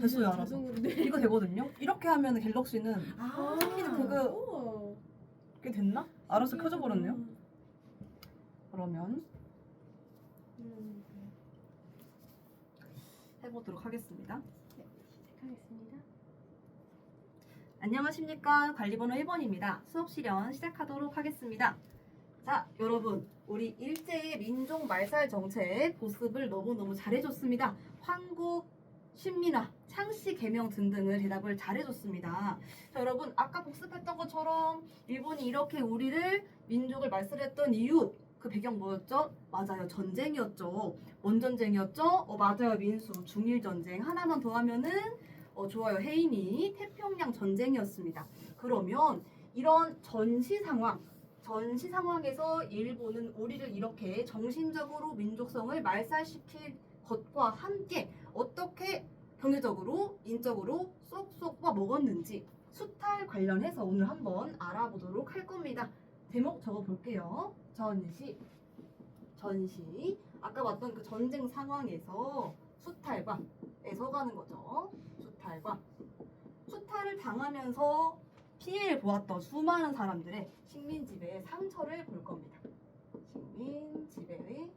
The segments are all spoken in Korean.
됐어요, 알아서. 자동으로 네. 이거 되거든요. 이렇게 하면 갤럭시는 아, 그거 우와. 그게 됐나? 알아서 켜져 버렸네요. 그러면 음, 해보도록 하겠습니다. 네, 시작하겠습니다. 안녕하십니까, 관리번호 1번입니다. 수업 실현 시작하도록 하겠습니다. 자, 여러분, 우리 일제의 민족 말살 정책 보습을 너무너무 잘해줬습니다. 황국, 신민화, 창씨 개명 등등을 대답을 잘해줬습니다. 자, 여러분, 아까 복습했던 것처럼 일본이 이렇게 우리를 민족을 말살했던 이유, 그 배경 뭐였죠? 맞아요, 전쟁이었죠. 뭔 전쟁이었죠? 맞아요, 민수, 중일전쟁. 하나만 더 하면은 좋아요, 혜인이 태평양 전쟁이었습니다. 그러면 이런 전시 상황에서 일본은 우리를 이렇게 정신적으로 민족성을 말살시킬 것과 함께 어떻게 경제적으로, 인적으로 쏙쏙 먹었는지 수탈 관련해서 오늘 한번 알아보도록 할 겁니다. 제목 적어볼게요. 전시. 아까 봤던 그 전쟁 상황에서 수탈과에 서가는 거죠. 수탈을 당하면서 피해를 보았던 수많은 사람들의 식민지배의 상처를 볼 겁니다. 식민지배의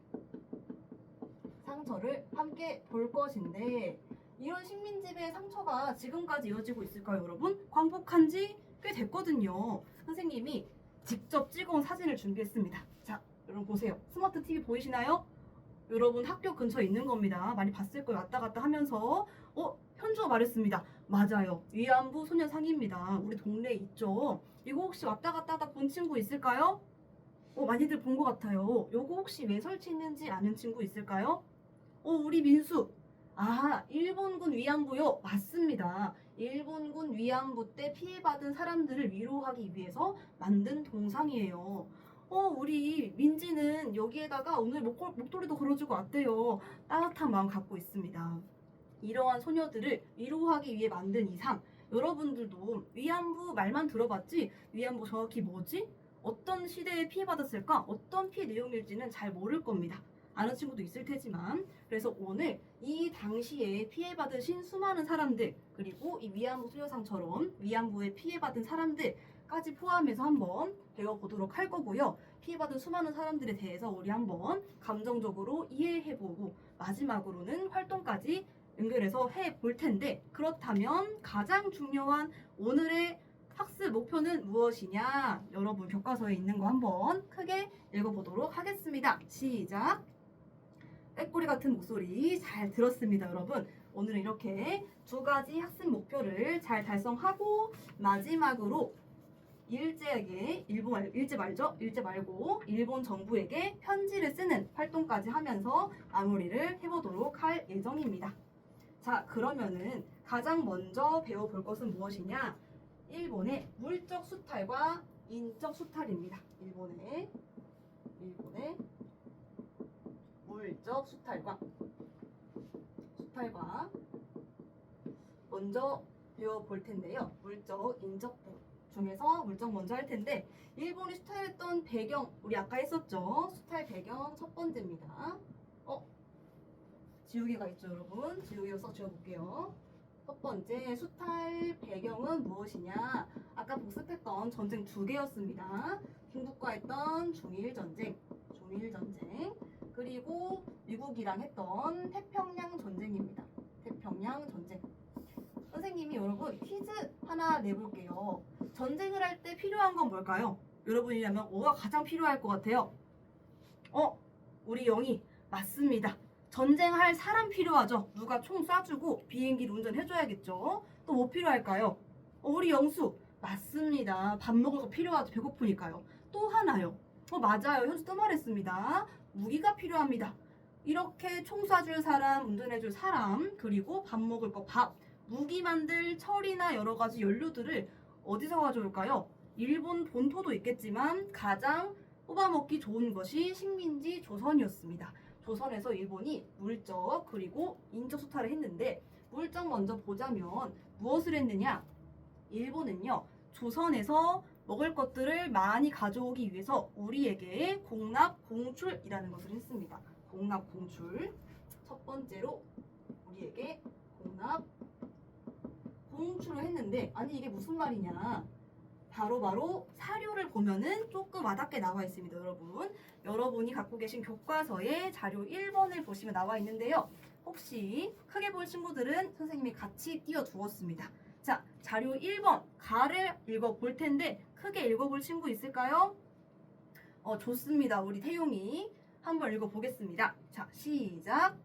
상처를 함께 볼 것인데, 이런 식민지배의 상처가 지금까지 이어지고 있을까요, 여러분? 광복한 지 꽤 됐거든요. 선생님이 직접 찍어온 사진을 준비했습니다. 자, 여러분 보세요. 스마트 TV 보이시나요? 여러분 학교 근처에 있는 겁니다. 많이 봤을 거예요. 왔다 갔다 하면서 현주가 말했습니다. 맞아요. 위안부 소녀상입니다. 우리 동네에 있죠. 이거 혹시 왔다 갔다 하다 본 친구 있을까요? 많이들 본 것 같아요. 요거 혹시 왜 설치했는지 아는 친구 있을까요? 우리 민수. 일본군 위안부요. 맞습니다. 일본군 위안부 때 피해받은 사람들을 위로하기 위해서 만든 동상이에요. 우리 민지는 여기에다가 오늘 목도리도 걸어주고 왔대요. 따뜻한 마음 갖고 있습니다. 이러한 소녀들을 위로하기 위해 만든 이상, 여러분들도 위안부 말만 들어봤지 위안부 정확히 뭐지? 어떤 시대에 피해받았을까? 어떤 피해 내용일지는 잘 모를 겁니다. 아는 친구도 있을 테지만, 그래서 오늘 이 당시에 피해받으신 수많은 사람들, 그리고 이 위안부 소녀상처럼 위안부에 피해받은 사람들까지 포함해서 한번 배워보도록 할 거고요. 피해받은 수많은 사람들에 대해서 우리 한번 감정적으로 이해해보고 마지막으로는 활동까지 연결해서 해볼 텐데, 그렇다면 가장 중요한 오늘의 학습 목표는 무엇이냐? 여러분 교과서에 있는 거 한번 크게 읽어보도록 하겠습니다. 시작! 꾀꼬리 같은 목소리 잘 들었습니다, 여러분. 오늘은 이렇게 두 가지 학습 목표를 잘 달성하고 마지막으로 일제 말고 일본 정부에게 편지를 쓰는 활동까지 하면서 마무리를 해보도록 할 예정입니다. 자, 그러면은 가장 먼저 배워볼 것은 무엇이냐? 일본의 물적 수탈과 인적 수탈입니다. 일본의 물적 수탈과 먼저 배워볼 텐데요. 물적, 인적 중에서 물적 먼저 할 텐데, 일본이 수탈했던 배경 우리 아까 했었죠. 수탈 배경 첫 번째입니다. 지우개가 있죠, 여러분. 지우개 써 지워볼게요. 첫 번째, 수탈 배경은 무엇이냐? 아까 복습했던 전쟁 두 개였습니다. 중국과 했던 중일전쟁, 그리고 미국이랑 했던 태평양 전쟁입니다. 태평양 전쟁. 선생님이 여러분 퀴즈 하나 내볼게요. 전쟁을 할 때 필요한 건 뭘까요? 여러분이라면 뭐가 가장 필요할 것 같아요? 우리 영희 맞습니다. 전쟁할 사람 필요하죠. 누가 총 쏴주고 비행기를 운전해줘야겠죠. 또 뭐 필요할까요? 우리 영수 맞습니다. 밥 먹을 거 필요하죠. 배고프니까요. 또 하나요. 맞아요. 현수 또 말했습니다. 무기가 필요합니다. 이렇게 총 쏴줄 사람, 운전해줄 사람, 그리고 밥 먹을 거 밥, 무기 만들 철이나 여러 가지 연료들을 어디서 가져올까요? 일본 본토도 있겠지만 가장 뽑아먹기 좋은 것이 식민지 조선이었습니다. 조선에서 일본이 물적 그리고 인적 수탈을 했는데, 물적 먼저 보자면 무엇을 했느냐? 일본은요, 조선에서 먹을 것들을 많이 가져오기 위해서 우리에게 공납 공출이라는 것을 했습니다. 공납 공출. 첫 번째로 우리에게 공납 텐데 아니 이게 무슨 말이냐? 바로 사료를 보면은 조금 와닿게 나와 있습니다, 여러분. 여러분이 갖고 계신 교과서에 자료 1번을 보시면 나와 있는데요. 혹시 크게 볼 친구들은 선생님이 같이 띄워두었습니다. 자, 자료 1번 가를 읽어볼 텐데 크게 읽어볼 친구 있을까요? 좋습니다. 우리 태용이 한번 읽어보겠습니다. 자, 시작.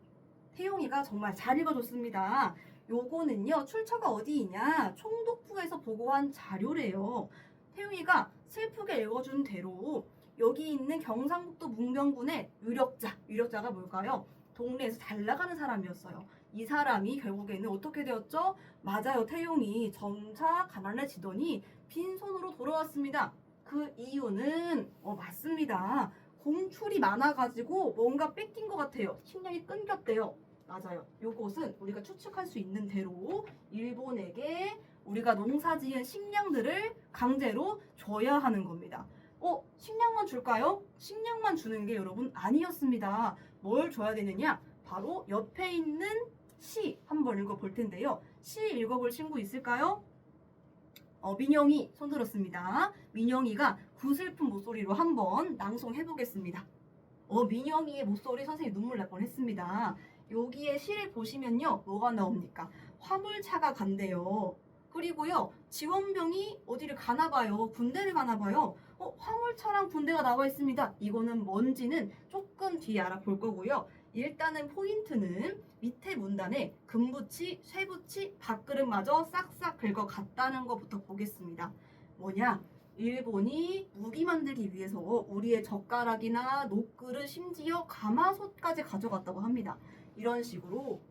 태용이가 정말 잘 읽어줬습니다. 요거는요, 출처가 어디이냐? 총독부에서 보고한 자료래요. 태용이가 슬프게 읽어준 대로 여기 있는 경상북도 문경군의 유력자가 뭘까요? 동네에서 잘 나가는 사람이었어요. 이 사람이 결국에는 어떻게 되었죠? 맞아요, 태용이 점차 가난해지더니 빈손으로 돌아왔습니다. 그 이유는 맞습니다. 공출이 많아가지고 뭔가 뺏긴 것 같아요. 식량이 끊겼대요. 맞아요. 요것은 우리가 추측할 수 있는 대로 일본에게 우리가 농사지은 식량들을 강제로 줘야 하는 겁니다. 식량만 줄까요? 식량만 주는 게 여러분 아니었습니다. 뭘 줘야 되느냐? 바로 옆에 있는 시 한번 읽어볼 텐데요. 시 읽어볼 친구 있을까요? 민영이 손 들었습니다. 민영이가 구슬픈 목소리로 한번 낭송해 보겠습니다. 민영이의 목소리 선생님 눈물 날 뻔했습니다. 여기에 시를 보시면요, 뭐가 나옵니까? 화물차가 간대요. 그리고요, 지원병이 어디를 가나 봐요. 군대를 가나 봐요. 화물차랑 군대가 나와 있습니다. 이거는 뭔지는 조금 뒤에 알아볼 거고요. 일단은 포인트는 밑에 문단에 금붙이, 쇠붙이, 밥그릇마저 싹싹 긁어갔다는 것부터 보겠습니다. 뭐냐? 일본이 무기 만들기 위해서 우리의 젓가락이나 녹그릇, 심지어 가마솥까지 가져갔다고 합니다. 이런 식으로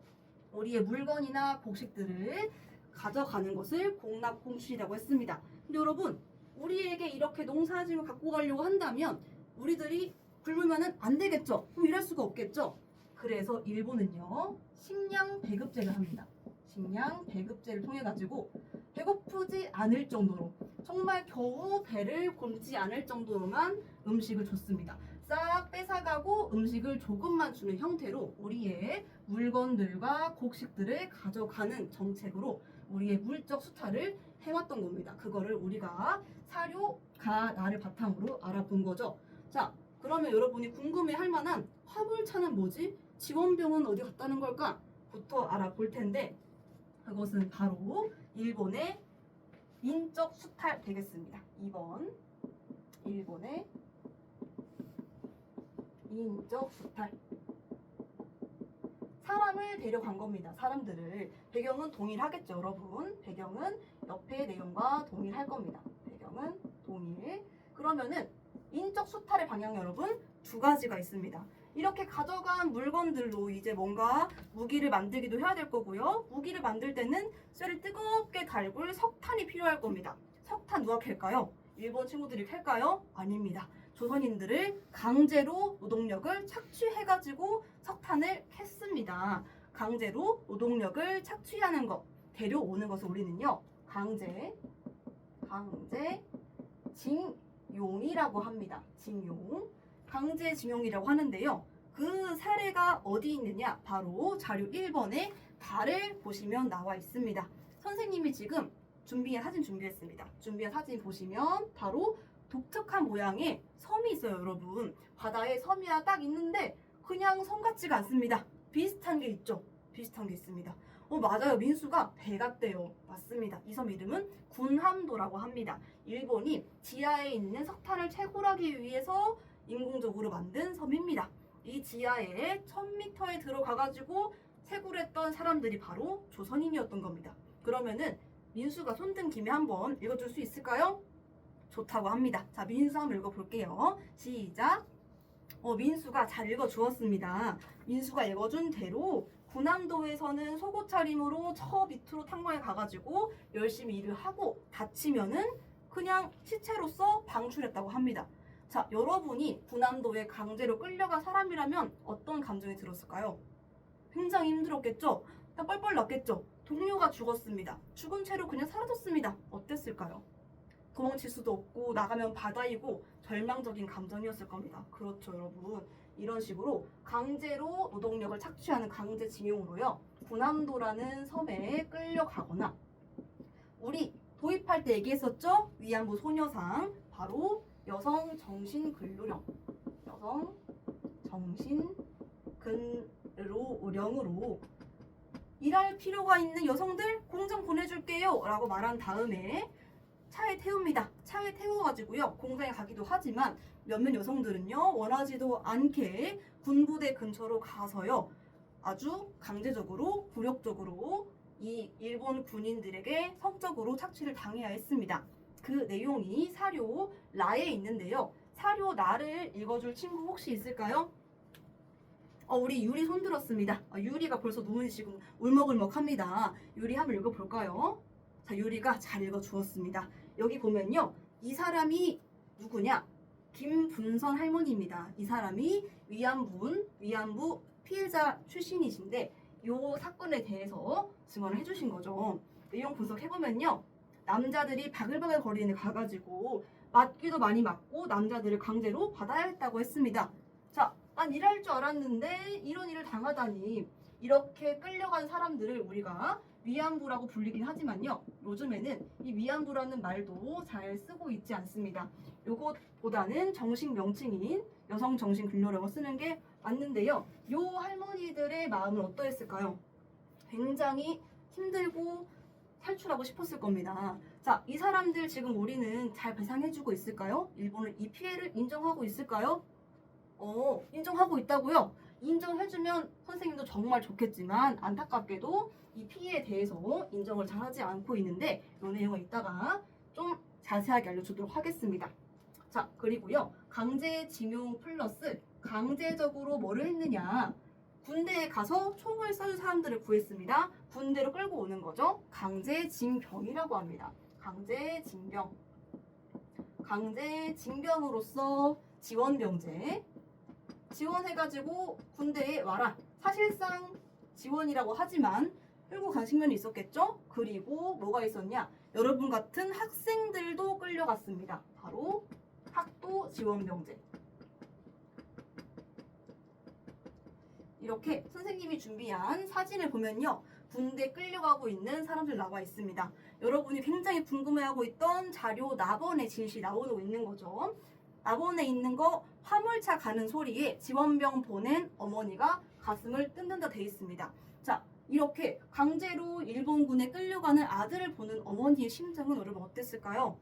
우리의 물건이나 곡식들을 가져가는 것을 공납공출이라고 했습니다. 근데 여러분, 우리에게 이렇게 농사지을 갖고 가려고 한다면 우리들이 굶으면 안 되겠죠? 그럼 일할 수가 없겠죠? 그래서 일본은요, 식량 배급제를 합니다. 식량 배급제를 통해 가지고 배고프지 않을 정도로, 정말 겨우 배를 굶지 않을 정도로만 음식을 줬습니다. 싹 뺏어가고 음식을 조금만 주는 형태로 우리의 물건들과 곡식들을 가져가는 정책으로 우리의 물적 수탈을 해왔던 겁니다. 그거를 우리가 사료, 가, 나를 바탕으로 알아본 거죠. 자, 그러면 여러분이 궁금해할 만한 화물차는 뭐지? 지원병은 어디 갔다는 걸까? 부터 알아볼 텐데 그것은 바로 일본의 인적 수탈 되겠습니다. 2번 일본의 인적 수탈. 사람을 데려간 겁니다. 사람들을. 배경은 동일하겠죠, 여러분. 배경은 옆에 내용과 동일할 겁니다. 배경은 동일. 그러면은 인적 수탈의 방향 여러분 두 가지가 있습니다. 이렇게 가져간 물건들로 이제 뭔가 무기를 만들기도 해야 될 거고요. 무기를 만들 때는 쇠를 뜨겁게 달굴 석탄이 필요할 겁니다. 석탄 누가 캘까요? 일본 친구들이 캘까요? 아닙니다. 조선인들을 강제로 노동력을 착취해가지고 석탄을 캤습니다. 강제로 노동력을 착취하는 것, 데려오는 것을 우리는요, 강제징용이라고 합니다. 강제징용이라고 하는데요. 그 사례가 어디 있느냐? 바로 자료 1번에 달을 보시면 나와 있습니다. 선생님이 지금 사진 준비했습니다. 준비한 사진 보시면 바로 독특한 모양의 섬이 있어요, 여러분. 바다에 섬이 하나 딱 있는데 그냥 섬 같지가 않습니다. 비슷한 게 있죠? 비슷한 게 있습니다. 맞아요. 민수가 배 같대요. 맞습니다. 이 섬 이름은 군함도라고 합니다. 일본이 지하에 있는 석탄을 채굴하기 위해서 인공적으로 만든 섬입니다. 이 지하에 1000m에 들어가가지고 채굴했던 사람들이 바로 조선인이었던 겁니다. 그러면은 민수가 손든 김에 한번 읽어줄 수 있을까요? 좋다고 합니다. 자, 민수 한번 읽어볼게요. 시작. 민수가 잘 읽어주었습니다. 민수가 읽어준 대로 군함도에서는 속옷 차림으로 저 밑으로 탕방에 가가지고 열심히 일을 하고 다치면은 그냥 시체로서 방출했다고 합니다. 자, 여러분이 군함도에 강제로 끌려간 사람이라면 어떤 감정이 들었을까요? 굉장히 힘들었겠죠? 뻘뻘 났겠죠? 동료가 죽었습니다. 죽은 채로 그냥 사라졌습니다. 어땠을까요? 도망칠 수도 없고 나가면 바다이고 절망적인 감정이었을 겁니다. 그렇죠, 여러분. 이런 식으로 강제로 노동력을 착취하는 강제징용으로요, 군함도라는 섬에 끌려가거나 우리 도입할 때 얘기했었죠? 위안부 소녀상 바로 여성 정신 근로령, 여성 정신 근로령으로 일할 필요가 있는 여성들 공장 보내줄게요 라고 말한 다음에 차에 태웁니다. 차에 태워가지고요 공장에 가기도 하지만 몇몇 여성들은요 원하지도 않게 군부대 근처로 가서요 아주 강제적으로 굴욕적으로 이 일본 군인들에게 성적으로 착취를 당해야 했습니다. 그 내용이 사료 라에 있는데요. 사료 라를 읽어줄 친구 혹시 있을까요? 우리 유리 손 들었습니다. 유리가 벌써 눈이 지금 울먹울먹합니다. 유리 한번 읽어볼까요? 자, 유리가 잘 읽어주었습니다. 여기 보면요. 이 사람이 누구냐? 김분선 할머니입니다. 이 사람이 위안부 피해자 출신이신데 요 사건에 대해서 증언을 해주신 거죠. 내용 분석해보면요. 남자들이 바글바글 거리는 데 가가지고 맞기도 많이 맞고 남자들을 강제로 받아야 했다고 했습니다. 자, 난 일할 줄 알았는데 이런 일을 당하다니. 이렇게 끌려간 사람들을 우리가 위안부라고 불리긴 하지만요. 요즘에는 이 위안부라는 말도 잘 쓰고 있지 않습니다. 요것보다는 정식 명칭인 여성 정신 근로령을 쓰는 게 맞는데요. 요 할머니들의 마음은 어떠했을까요? 굉장히 힘들고 탈출하고 싶었을 겁니다. 자, 이 사람들 지금 우리는 잘 배상해주고 있을까요? 일본은 이 피해를 인정하고 있을까요? 인정하고 있다고요? 인정해주면 선생님도 정말 좋겠지만 안타깝게도 이 피해에 대해서 인정을 잘하지 않고 있는데 이 내용은 이따가 좀 자세하게 알려주도록 하겠습니다. 자, 그리고요. 강제징용 플러스 강제적으로 뭐를 했느냐? 군대에 가서 총을 쏜 사람들을 구했습니다. 군대로 끌고 오는 거죠. 강제징병이라고 합니다. 강제징병. 강제징병으로서 지원병제. 지원해가지고 군대에 와라. 사실상 지원이라고 하지만 끌고 간 측면이 있었겠죠? 그리고 뭐가 있었냐? 여러분 같은 학생들도 끌려갔습니다. 바로 학도 지원병제. 이렇게 선생님이 준비한 사진을 보면요. 군대 끌려가고 있는 사람들 나와 있습니다. 여러분이 굉장히 궁금해하고 있던 자료 나번의 진실 나오고 있는 거죠. 나번에 있는 거 화물차 가는 소리에 지원병 보낸 어머니가 가슴을 뜯는다 돼 있습니다. 자, 이렇게 강제로 일본군에 끌려가는 아들을 보는 어머니의 심정은 여러분 어땠을까요?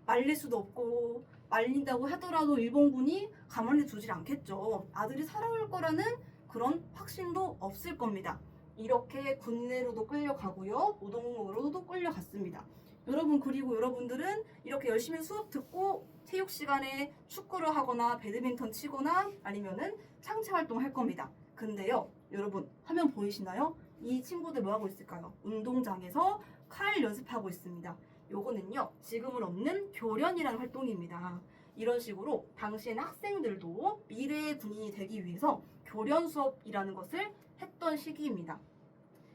말릴 수도 없고 말린다고 하더라도 일본군이 가만히 두질 않겠죠. 아들이 살아올 거라는 그런 확신도 없을 겁니다. 이렇게 군대로도 끌려가고요. 노동으로도 끌려갔습니다. 여러분 그리고 여러분들은 이렇게 열심히 수업 듣고 체육 시간에 축구를 하거나 배드민턴 치거나 아니면은 창체 활동을 할 겁니다. 근데요, 여러분 화면 보이시나요? 이 친구들 뭐 하고 있을까요? 운동장에서 칼 연습하고 있습니다. 요거는요, 지금은 없는 교련이라는 활동입니다. 이런 식으로 당시에는 학생들도 미래의 군인이 되기 위해서 교련 수업이라는 것을 했던 시기입니다.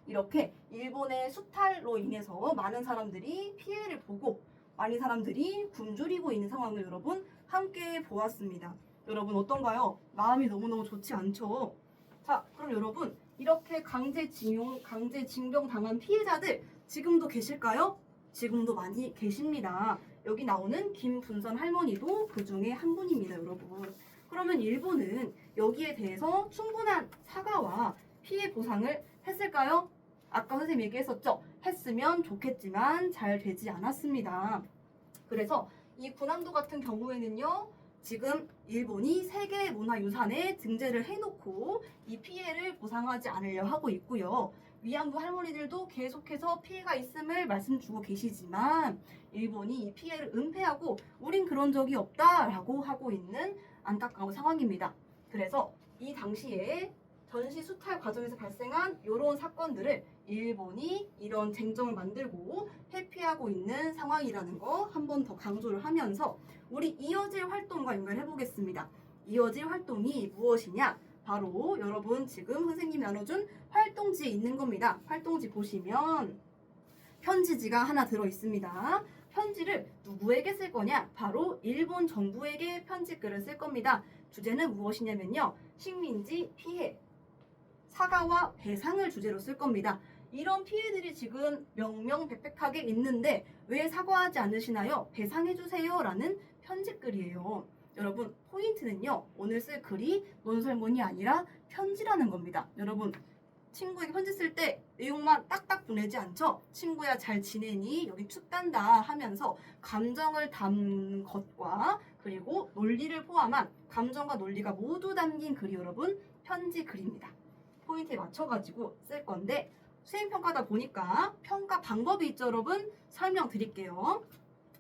이렇게 일본의 수탈로 인해서 많은 사람들이 피해를 보고 많은 사람들이 굶주리고 있는 상황을 여러분 함께 보았습니다. 여러분 어떤가요? 마음이 너무너무 좋지 않죠? 자, 그럼 여러분 이렇게 강제징병 당한 피해자들 지금도 계실까요? 지금도 많이 계십니다. 여기 나오는 김분선 할머니도 그 중에 한 분입니다, 여러분. 그러면 일본은 여기에 대해서 충분한 사과와 피해 보상을 했을까요? 아까 선생님 얘기했었죠? 했으면 좋겠지만 잘 되지 않았습니다. 그래서 이 군함도 같은 경우에는요, 지금 일본이 세계문화유산에 등재를 해놓고 이 피해를 보상하지 않으려 하고 있고요. 위안부 할머니들도 계속해서 피해가 있음을 말씀주고 계시지만 일본이 이 피해를 은폐하고 우린 그런 적이 없다라고 하고 있는 안타까운 상황입니다. 그래서 이 당시에 전시 수탈 과정에서 발생한 이런 사건들을 일본이 이런 쟁점을 만들고 회피하고 있는 상황이라는 거 한 번 더 강조를 하면서 우리 이어질 활동과 연결해 보겠습니다. 이어질 활동이 무엇이냐? 바로 여러분 지금 선생님이 나눠준 활동지에 있는 겁니다. 활동지 보시면 편지지가 하나 들어 있습니다. 편지를 누구에게 쓸 거냐? 바로 일본 정부에게 편지글을 쓸 겁니다. 주제는 무엇이냐면요. 식민지 피해, 사과와 배상을 주제로 쓸 겁니다. 이런 피해들이 지금 명명백백하게 있는데 왜 사과하지 않으시나요? 배상해주세요 라는 편지글이에요. 여러분 포인트는요. 오늘 쓸 글이 논설문이 아니라 편지라는 겁니다. 여러분 친구에게 편지 쓸 때 내용만 딱딱 보내지 않죠? 친구야 잘 지내니? 여기 춥단다 하면서 감정을 담은 것과 그리고 논리를 포함한 감정과 논리가 모두 담긴 글이 여러분 편지 글입니다. 포인트에 맞춰가지고 쓸 건데 수행평가다 보니까 평가 방법이 있죠 여러분? 설명드릴게요.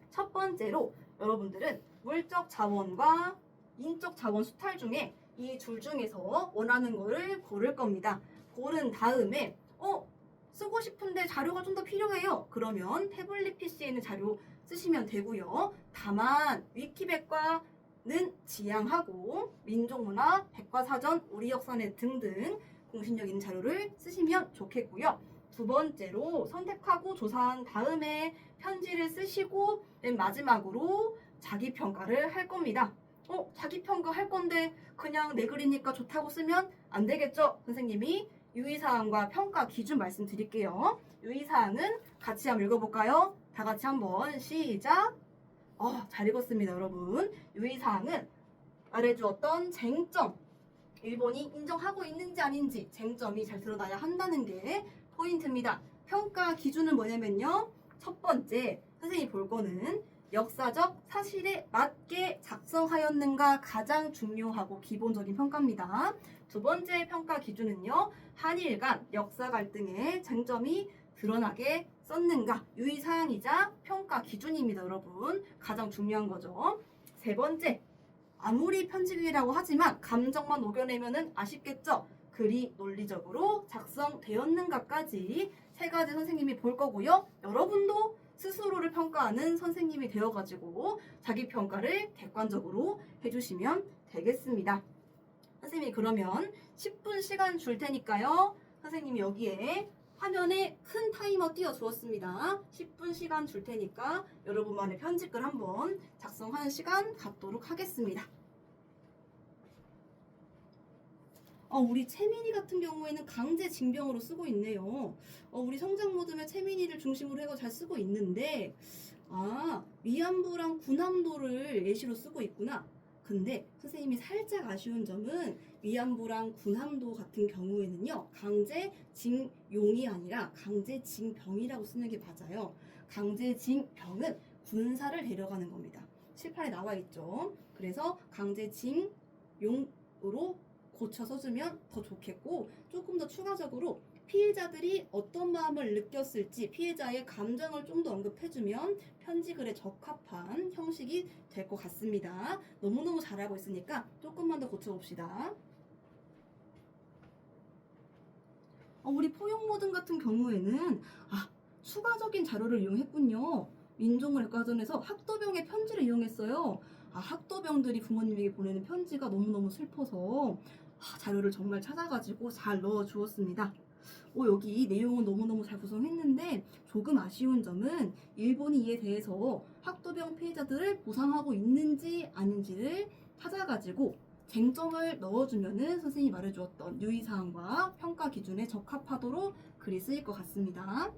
첫 번째로 여러분들은 물적 자원과 인적 자원 수탈 중에 이 둘 중에서 원하는 거를 고를 겁니다. 고른 다음에 쓰고 싶은데 자료가 좀 더 필요해요. 그러면 태블릿 PC에 있는 자료 쓰시면 되고요. 다만 위키백과는 지양하고 민족문화, 백과사전, 우리 역사넷 등등 공신력 있는 자료를 쓰시면 좋겠고요. 두 번째로 선택하고 조사한 다음에 편지를 쓰시고 맨 마지막으로 자기평가를 할 겁니다. 자기평가 할 건데 그냥 내 글이니까 좋다고 쓰면 안 되겠죠? 선생님이 유의사항과 평가 기준 말씀드릴게요. 유의사항은 같이 한번 읽어볼까요? 다 같이 한번 시작! 잘 읽었습니다, 여러분. 유의사항은 말해주었던 쟁점, 일본이 인정하고 있는지 아닌지 쟁점이 잘 드러나야 한다는 게 포인트입니다. 평가 기준은 뭐냐면요. 첫 번째, 선생님이 볼 거는 역사적 사실에 맞게 작성하였는가 가장 중요하고 기본적인 평가입니다. 두 번째 평가 기준은요. 한일 간 역사 갈등의 쟁점이 드러나게 썼는가 유의사항이자 평가 기준입니다. 여러분 가장 중요한 거죠. 세 번째, 아무리 편집이라고 하지만 감정만 녹여내면은 아쉽겠죠. 글이 논리적으로 작성되었는가까지 세 가지 선생님이 볼 거고요. 여러분도 스스로를 평가하는 선생님이 되어가지고 자기 평가를 객관적으로 해주시면 되겠습니다. 선생님이 그러면 10분 시간 줄 테니까요. 선생님이 여기에 화면에 큰 타이머 띄워주었습니다. 10분 시간 줄 테니까 여러분만의 편집글 한번 작성하는 시간 갖도록 하겠습니다. 우리 채민이 같은 경우에는 강제 징병으로 쓰고 있네요. 우리 성장 모듬의 채민이를 중심으로 해서 잘 쓰고 있는데 위안부랑 군함도를 예시로 쓰고 있구나. 근데 선생님이 살짝 아쉬운 점은 위안부랑 군함도 같은 경우에는요. 강제징용이 아니라 강제징병이라고 쓰는 게 맞아요. 강제징병은 군사를 데려가는 겁니다. 칠판에 나와 있죠. 그래서 강제징용으로 고쳐서 주면 더 좋겠고 조금 더 추가적으로 피해자들이 어떤 마음을 느꼈을지 피해자의 감정을 좀 더 언급해주면 편지글에 적합한 형식이 될 것 같습니다. 너무너무 잘하고 있으니까 조금만 더 고쳐봅시다. 우리 포용모든 같은 경우에는 추가적인 자료를 이용했군요. 민족문화백과사전에서 학도병의 편지를 이용했어요. 학도병들이 부모님에게 보내는 편지가 너무너무 슬퍼서 자료를 정말 찾아가지고 잘 넣어주었습니다. 여기 내용은 너무너무 잘 구성했는데 조금 아쉬운 점은 일본이 이에 대해서 학도병 피해자들을 보상하고 있는지 아닌지를 찾아가지고 쟁점을 넣어주면은 선생님이 말해주었던 유의사항과 평가 기준에 적합하도록 글이 쓰일 것 같습니다.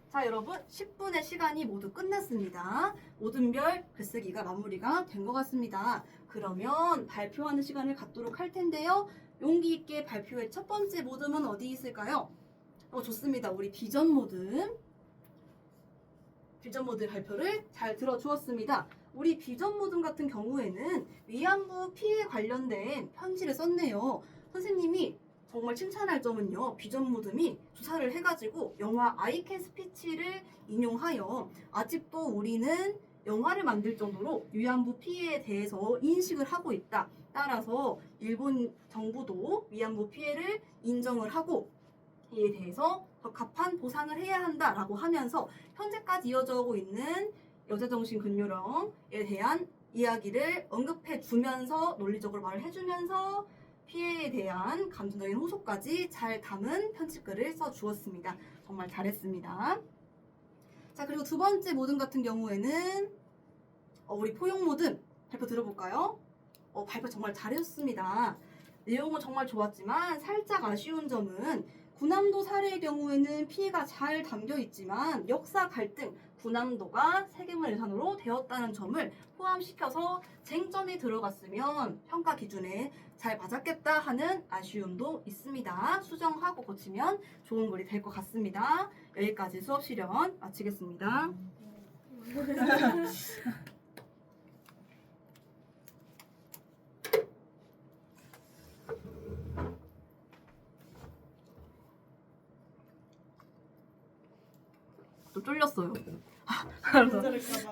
자, 여러분 10분의 시간이 모두 끝났습니다. 모든 별 글쓰기가 마무리가 된 것 같습니다. 그러면 발표하는 시간을 갖도록 할 텐데요. 용기 있게 발표의 첫 번째 모듬은 어디 있을까요? 좋습니다. 우리 비전 모듬 발표를 잘 들어주었습니다. 우리 비전 모듬 같은 경우에는 위안부 피해 관련된 편지를 썼네요. 선생님이 정말 칭찬할 점은요. 비전 모듬이 조사를 해가지고 영화 I Can Speech를 인용하여 아직도 우리는 영화를 만들 정도로 위안부 피해에 대해서 인식을 하고 있다. 따라서 일본 정부도 위안부 피해를 인정을 하고 이에 대해서 적합한 보상을 해야 한다라고 하면서 현재까지 이어져 오고 있는 여자정신근요령에 대한 이야기를 언급해 주면서 논리적으로 말을 해주면서 피해에 대한 감정적인 호소까지 잘 담은 편집글을 써주었습니다. 정말 잘했습니다. 자, 그리고 두 번째 모듬 같은 경우에는 우리 포용 모듬 발표 들어볼까요? 발표 정말 잘했습니다. 내용은 정말 좋았지만 살짝 아쉬운 점은 군함도 사례의 경우에는 피해가 잘 담겨 있지만 역사 갈등, 군함도가 세계문화유산으로 되었다는 점을 포함시켜서 쟁점이 들어갔으면 평가 기준에 잘 맞았겠다 하는 아쉬움도 있습니다. 수정하고 고치면 좋은 글이 될 것 같습니다. 여기까지 수업 실현 마치겠습니다. 또 쫄렸어요. 모자랄까봐.